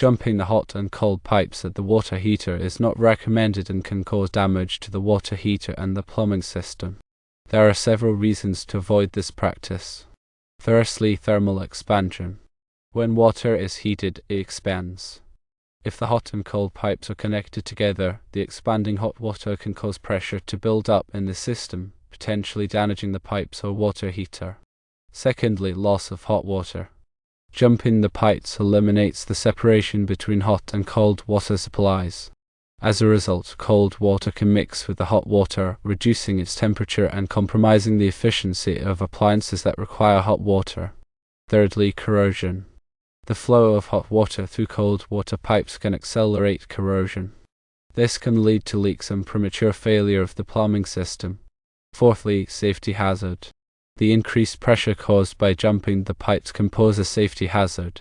Jumping the hot and cold pipes at the water heater is not recommended and can cause damage to the water heater and the plumbing system. There are several reasons to avoid this practice. Firstly, thermal expansion. When water is heated, it expands. If the hot and cold pipes are connected together, the expanding hot water can cause pressure to build up in the system, potentially damaging the pipes or water heater. Secondly, loss of hot water. Jumping the pipes eliminates the separation between hot and cold water supplies. As a result, cold water can mix with the hot water, reducing its temperature and compromising the efficiency of appliances that require hot water. Thirdly, corrosion. The flow of hot water through cold water pipes can accelerate corrosion. This can lead to leaks and premature failure of the plumbing system. Fourthly, safety hazard. The increased pressure caused by jumping the pipes can pose a safety hazard.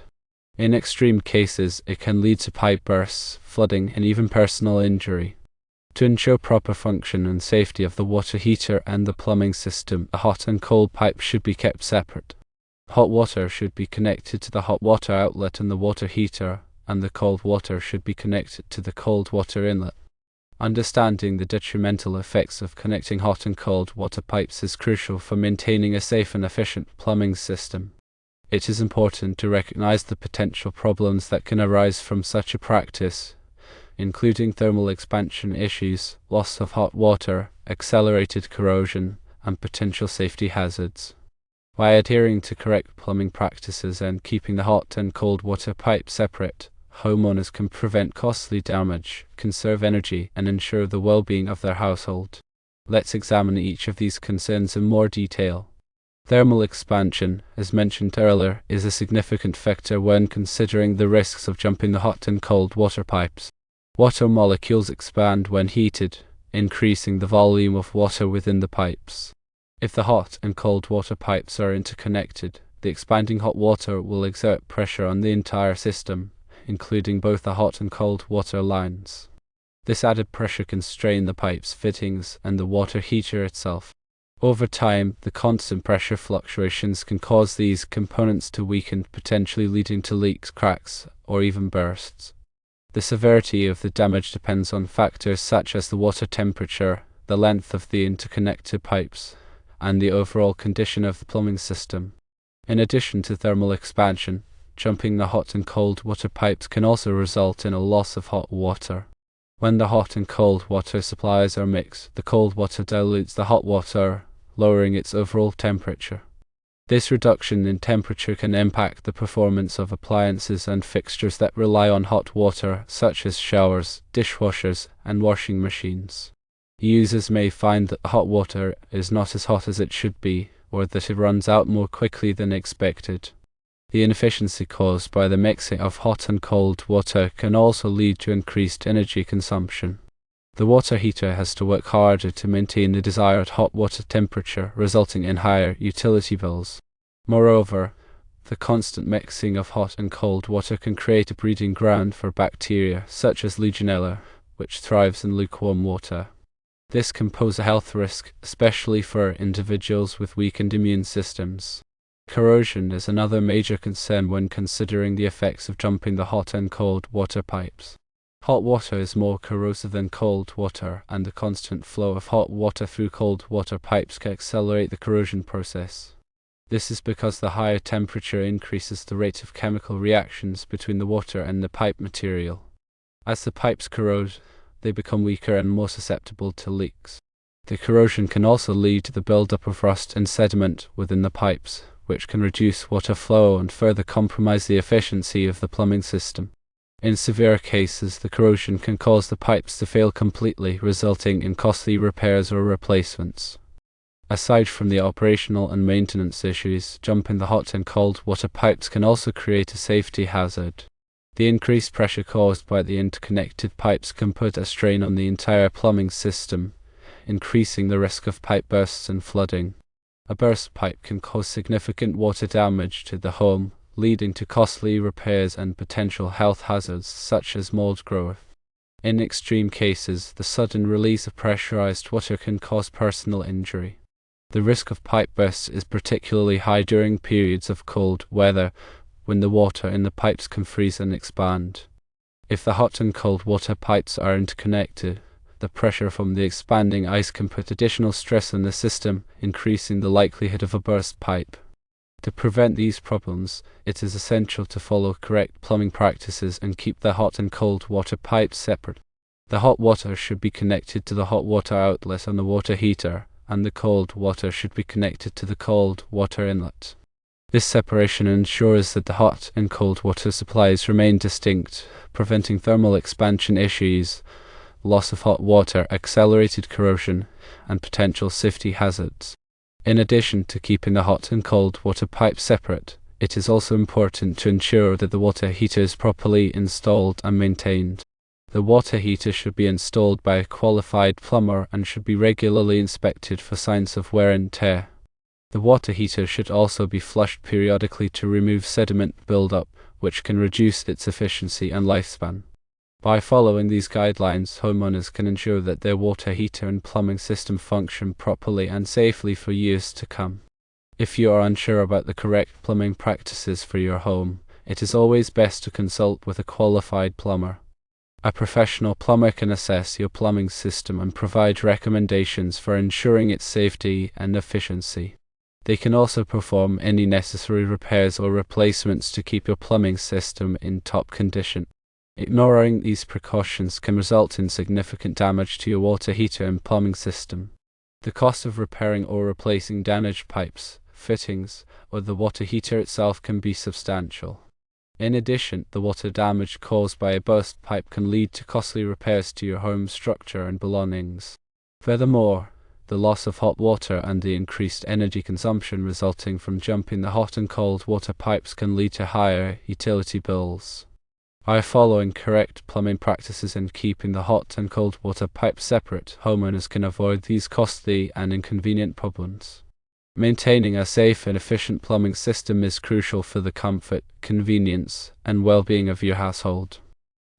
In extreme cases, it can lead to pipe bursts, flooding, and even personal injury. To ensure proper function and safety of the water heater and the plumbing system, the hot and cold pipes should be kept separate. Hot water should be connected to the hot water outlet in the water heater, and the cold water should be connected to the cold water inlet. Understanding the detrimental effects of connecting hot and cold water pipes is crucial for maintaining a safe and efficient plumbing system. It is important to recognize the potential problems that can arise from such a practice, including thermal expansion issues, loss of hot water, accelerated corrosion, and potential safety hazards. By adhering to correct plumbing practices and keeping the hot and cold water pipes separate, homeowners can prevent costly damage, conserve energy, and ensure the well-being of their household. Let's examine each of these concerns in more detail. Thermal expansion, as mentioned earlier, is a significant factor when considering the risks of jumping the hot and cold water pipes. Water molecules expand when heated, increasing the volume of water within the pipes. If the hot and cold water pipes are interconnected, the expanding hot water will exert pressure on the entire system, including both the hot and cold water lines. This added pressure can strain the pipes, fittings, and the water heater itself. Over time, the constant pressure fluctuations can cause these components to weaken, potentially leading to leaks, cracks, or even bursts. The severity of the damage depends on factors such as the water temperature, the length of the interconnected pipes, and the overall condition of the plumbing system. In addition to thermal expansion, jumping the hot and cold water pipes can also result in a loss of hot water. When the hot and cold water supplies are mixed, the cold water dilutes the hot water, lowering its overall temperature. This reduction in temperature can impact the performance of appliances and fixtures that rely on hot water, such as showers, dishwashers, and washing machines. Users may find that the hot water is not as hot as it should be, or that it runs out more quickly than expected. The inefficiency caused by the mixing of hot and cold water can also lead to increased energy consumption. The water heater has to work harder to maintain the desired hot water temperature, resulting in higher utility bills. Moreover, the constant mixing of hot and cold water can create a breeding ground for bacteria such as Legionella, which thrives in lukewarm water. This can pose a health risk, especially for individuals with weakened immune systems. Corrosion is another major concern when considering the effects of jumping the hot and cold water pipes. Hot water is more corrosive than cold water, and the constant flow of hot water through cold water pipes can accelerate the corrosion process. This is because the higher temperature increases the rate of chemical reactions between the water and the pipe material. As the pipes corrode, they become weaker and more susceptible to leaks. The corrosion can also lead to the buildup of rust and sediment within the pipes, which can reduce water flow and further compromise the efficiency of the plumbing system. In severe cases, the corrosion can cause the pipes to fail completely, resulting in costly repairs or replacements. Aside from the operational and maintenance issues, jumping the hot and cold water pipes can also create a safety hazard. The increased pressure caused by the interconnected pipes can put a strain on the entire plumbing system, increasing the risk of pipe bursts and flooding. A burst pipe can cause significant water damage to the home, leading to costly repairs and potential health hazards such as mold growth. In extreme cases, the sudden release of pressurized water can cause personal injury. The risk of pipe bursts is particularly high during periods of cold weather, when the water in the pipes can freeze and expand. If the hot and cold water pipes are interconnected, the pressure from the expanding ice can put additional stress on the system, increasing the likelihood of a burst pipe. To prevent these problems, it is essential to follow correct plumbing practices and keep the hot and cold water pipes separate. The hot water should be connected to the hot water outlet on the water heater, and the cold water should be connected to the cold water inlet. This separation ensures that the hot and cold water supplies remain distinct, preventing thermal expansion issues, loss of hot water, accelerated corrosion, and potential safety hazards. In addition to keeping the hot and cold water pipes separate, it is also important to ensure that the water heater is properly installed and maintained. The water heater should be installed by a qualified plumber and should be regularly inspected for signs of wear and tear. The water heater should also be flushed periodically to remove sediment buildup, which can reduce its efficiency and lifespan. By following these guidelines, homeowners can ensure that their water heater and plumbing system function properly and safely for years to come. If you are unsure about the correct plumbing practices for your home, it is always best to consult with a qualified plumber. A professional plumber can assess your plumbing system and provide recommendations for ensuring its safety and efficiency. They can also perform any necessary repairs or replacements to keep your plumbing system in top condition. Ignoring these precautions can result in significant damage to your water heater and plumbing system. The cost of repairing or replacing damaged pipes, fittings, or the water heater itself can be substantial. In addition, the water damage caused by a burst pipe can lead to costly repairs to your home structure and belongings. Furthermore, the loss of hot water and the increased energy consumption resulting from jumping the hot and cold water pipes can lead to higher utility bills. By following correct plumbing practices and keeping the hot and cold water pipes separate, homeowners can avoid these costly and inconvenient problems. Maintaining a safe and efficient plumbing system is crucial for the comfort, convenience, and well-being of your household.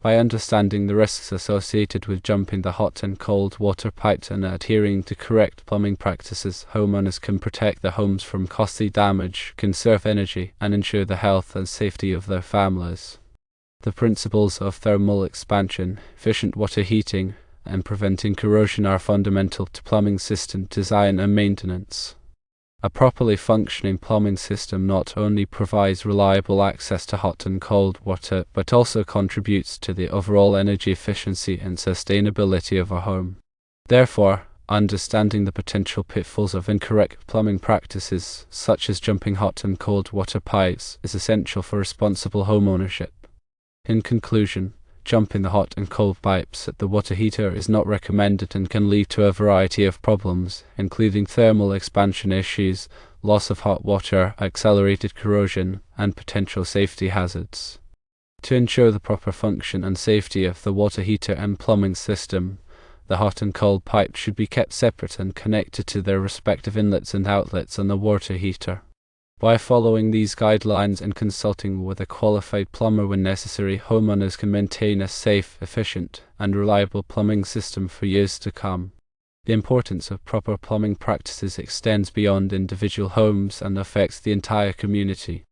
By understanding the risks associated with jumping the hot and cold water pipes and adhering to correct plumbing practices, homeowners can protect their homes from costly damage, conserve energy, and ensure the health and safety of their families. The principles of thermal expansion, efficient water heating, and preventing corrosion are fundamental to plumbing system design and maintenance. A properly functioning plumbing system not only provides reliable access to hot and cold water, but also contributes to the overall energy efficiency and sustainability of a home. Therefore, understanding the potential pitfalls of incorrect plumbing practices, such as jumping hot and cold water pipes, is essential for responsible homeownership. In conclusion, jumping the hot and cold pipes at the water heater is not recommended and can lead to a variety of problems, including thermal expansion issues, loss of hot water, accelerated corrosion, and potential safety hazards. To ensure the proper function and safety of the water heater and plumbing system, the hot and cold pipes should be kept separate and connected to their respective inlets and outlets on the water heater. By following these guidelines and consulting with a qualified plumber when necessary, homeowners can maintain a safe, efficient, and reliable plumbing system for years to come. The importance of proper plumbing practices extends beyond individual homes and affects the entire community.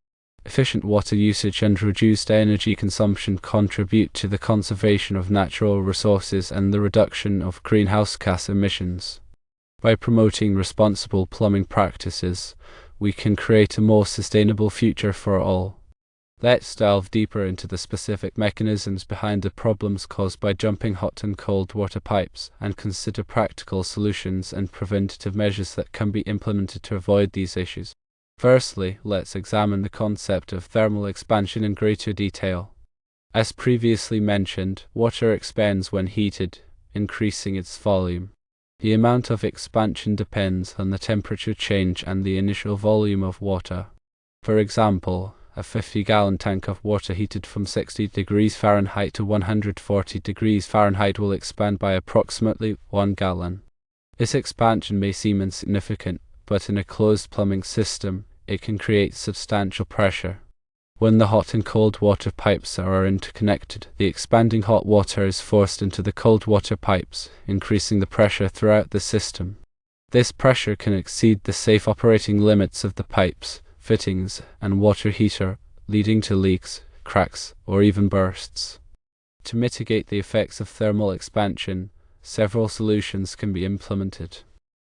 Efficient water usage and reduced energy consumption contribute to the conservation of natural resources and the reduction of greenhouse gas emissions. By promoting responsible plumbing practices, we can create a more sustainable future for all. Let's delve deeper into the specific mechanisms behind the problems caused by jumping hot and cold water pipes, and consider practical solutions and preventative measures that can be implemented to avoid these issues. Firstly, let's examine the concept of thermal expansion in greater detail. As previously mentioned, water expands when heated, increasing its volume. The amount of expansion depends on the temperature change and the initial volume of water. For example, a 50-gallon tank of water heated from 60 degrees Fahrenheit to 140 degrees Fahrenheit will expand by approximately 1 gallon. This expansion may seem insignificant, but in a closed plumbing system, it can create substantial pressure. When the hot and cold water pipes are interconnected, the expanding hot water is forced into the cold water pipes, increasing the pressure throughout the system. This pressure can exceed the safe operating limits of the pipes, fittings, and water heater, leading to leaks, cracks, or even bursts. To mitigate the effects of thermal expansion, several solutions can be implemented.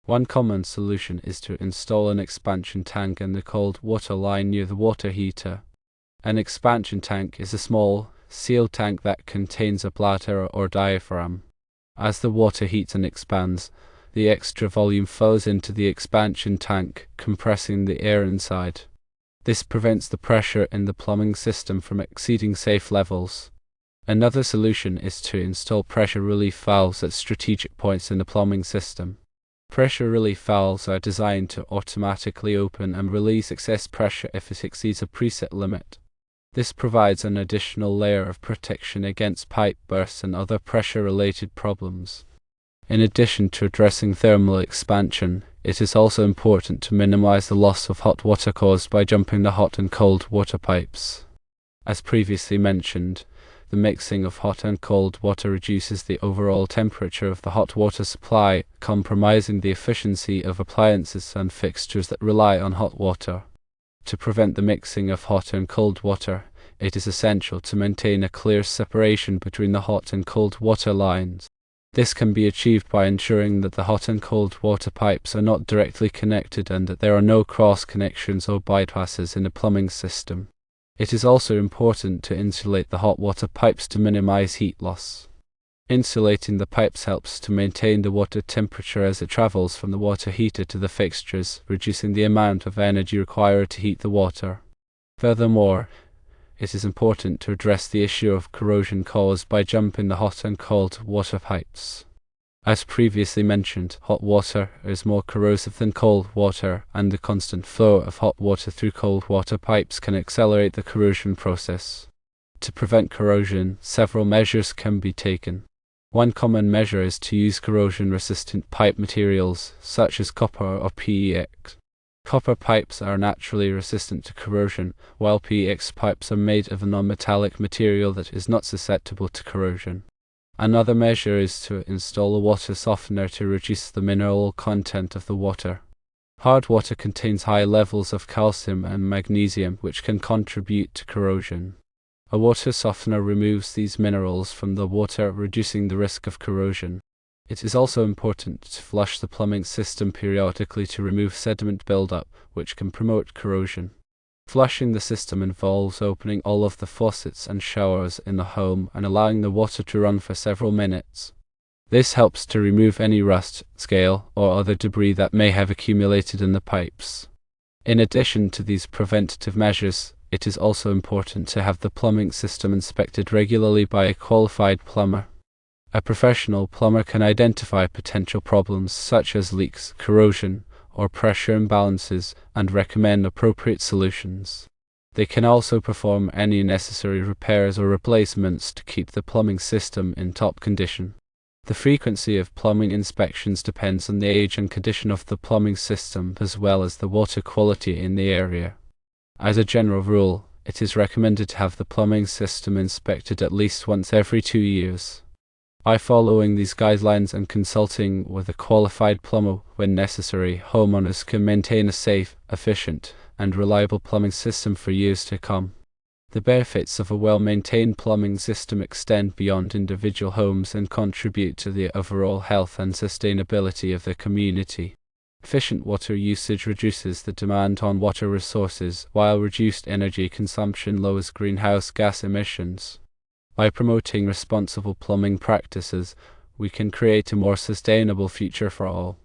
One common solution is to install an expansion tank in the cold water line near the water heater. An expansion tank is a small, sealed tank that contains a bladder or diaphragm. As the water heats and expands, the extra volume flows into the expansion tank, compressing the air inside. This prevents the pressure in the plumbing system from exceeding safe levels. Another solution is to install pressure relief valves at strategic points in the plumbing system. Pressure relief valves are designed to automatically open and release excess pressure if it exceeds a preset limit. This provides an additional layer of protection against pipe bursts and other pressure-related problems. In addition to addressing thermal expansion, it is also important to minimize the loss of hot water caused by jumping the hot and cold water pipes. As previously mentioned, the mixing of hot and cold water reduces the overall temperature of the hot water supply, compromising the efficiency of appliances and fixtures that rely on hot water. To prevent the mixing of hot and cold water, it is essential to maintain a clear separation between the hot and cold water lines. This can be achieved by ensuring that the hot and cold water pipes are not directly connected and that there are no cross connections or bypasses in the plumbing system. It is also important to insulate the hot water pipes to minimize heat loss. Insulating the pipes helps to maintain the water temperature as it travels from the water heater to the fixtures, reducing the amount of energy required to heat the water. Furthermore, it is important to address the issue of corrosion caused by jumping the hot and cold water pipes. As previously mentioned, hot water is more corrosive than cold water, and the constant flow of hot water through cold water pipes can accelerate the corrosion process. To prevent corrosion, several measures can be taken. One common measure is to use corrosion-resistant pipe materials, such as copper or PEX. Copper pipes are naturally resistant to corrosion, while PEX pipes are made of a non-metallic material that is not susceptible to corrosion. Another measure is to install a water softener to reduce the mineral content of the water. Hard water contains high levels of calcium and magnesium, which can contribute to corrosion. A water softener removes these minerals from the water, reducing the risk of corrosion. It is also important to flush the plumbing system periodically to remove sediment buildup, which can promote corrosion. Flushing the system involves opening all of the faucets and showers in the home and allowing the water to run for several minutes. This helps to remove any rust, scale, or other debris that may have accumulated in the pipes. In addition to these preventative measures, it is also important to have the plumbing system inspected regularly by a qualified plumber. A professional plumber can identify potential problems such as leaks, corrosion, or pressure imbalances and recommend appropriate solutions. They can also perform any necessary repairs or replacements to keep the plumbing system in top condition. The frequency of plumbing inspections depends on the age and condition of the plumbing system as well as the water quality in the area. As a general rule, it is recommended to have the plumbing system inspected at least once every 2 years. By following these guidelines and consulting with a qualified plumber when necessary, homeowners can maintain a safe, efficient, and reliable plumbing system for years to come. The benefits of a well-maintained plumbing system extend beyond individual homes and contribute to the overall health and sustainability of the community. Efficient water usage reduces the demand on water resources, while reduced energy consumption lowers greenhouse gas emissions. By promoting responsible plumbing practices, we can create a more sustainable future for all.